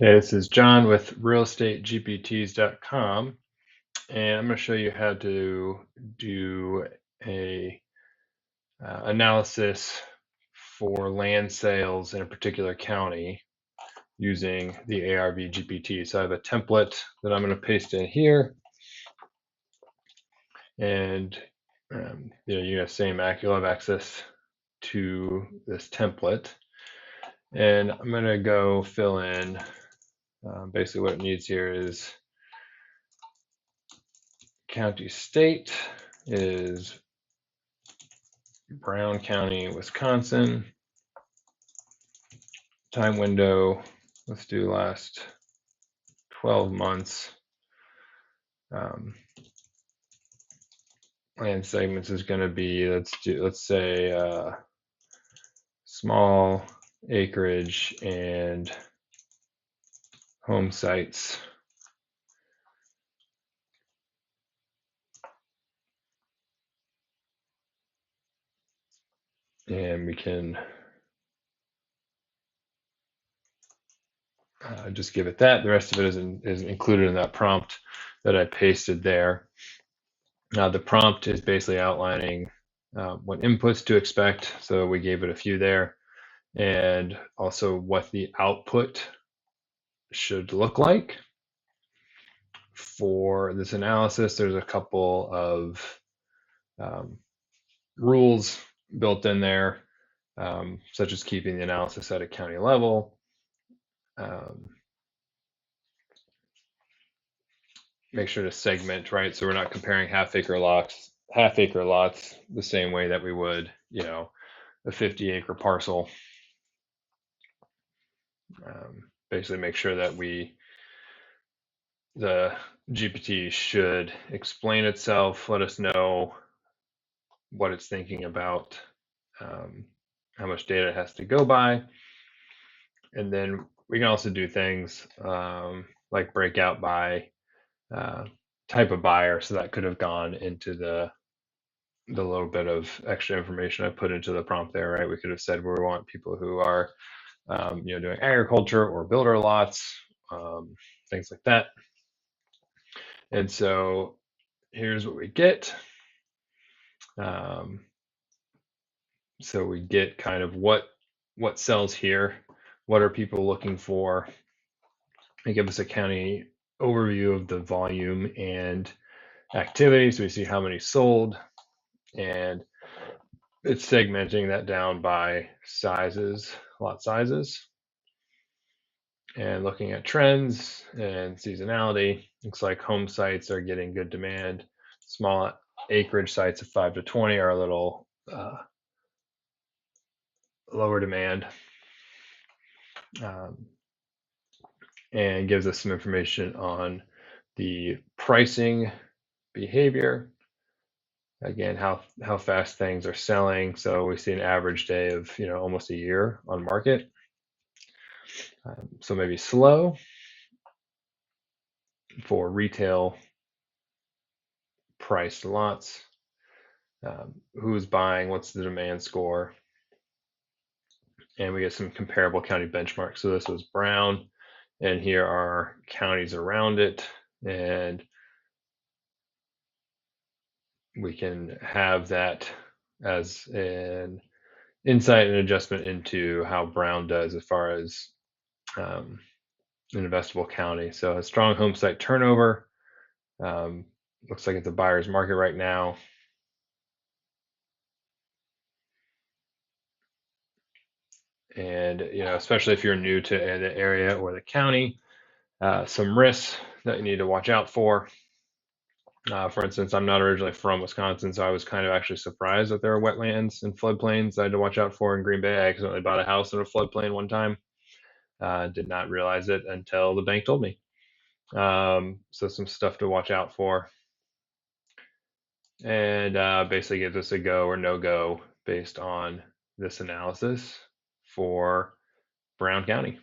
Okay, this is John with realestategpts.com, and I'm going to show you how to do a analysis for land sales in a particular county using the ARV GPT. So I have a template that I'm going to paste in here, and you have you'll have access to this template, and I'm going to go fill in. Basically, what it needs here is county state is Brown County, Wisconsin. Time window, let's do last 12 months. Land segments is going to be, let's say small acreage and home sites. And we can just give it that. The rest of it is included in that prompt that I pasted there. Now the prompt is basically outlining what inputs to expect. So we gave it a few there, and also what the output should look like. For this analysis, there's a couple of rules built in there, such as keeping the analysis at a county level. Make sure to segment, right? So we're not comparing half acre lots the same way that we would, a 50-acre parcel. Basically make sure that the GPT should explain itself, let us know what it's thinking about, how much data it has to go by. And then we can also do things like break out by type of buyer. So that could have gone into the little bit of extra information I put into the prompt there, right? We could have said we want people who are doing agriculture or builder lots, things like that. And so here's what we get. So we get kind of what sells here, what are people looking for. They give us a county overview of the volume and activity, so we see how many sold, and it's segmenting that down by sizes, lot sizes, and looking at trends and seasonality. Looks like home sites are getting good demand. Small acreage sites of 5 to 20 are a little lower demand, and gives us some information on the pricing behavior. Again, how fast things are selling. So we see an average day of almost a year on market. So maybe slow for retail priced lots. Who's buying? What's the demand score? And we get some comparable county benchmarks. So this was Brown, and here are counties around it, and we can have that as an insight and adjustment into how Brown does as far as an investable county. So a strong home site turnover. Looks like it's a buyer's market right now. And especially if you're new to the area or the county, some risks that you need to watch out for. For instance, I'm not originally from Wisconsin, so I was kind of actually surprised that there are wetlands and floodplains I had to watch out for in Green Bay. I accidentally bought a house in a floodplain one time. Did not realize it until the bank told me. So some stuff to watch out for. And basically gives us a go or no go based on this analysis for Brown County.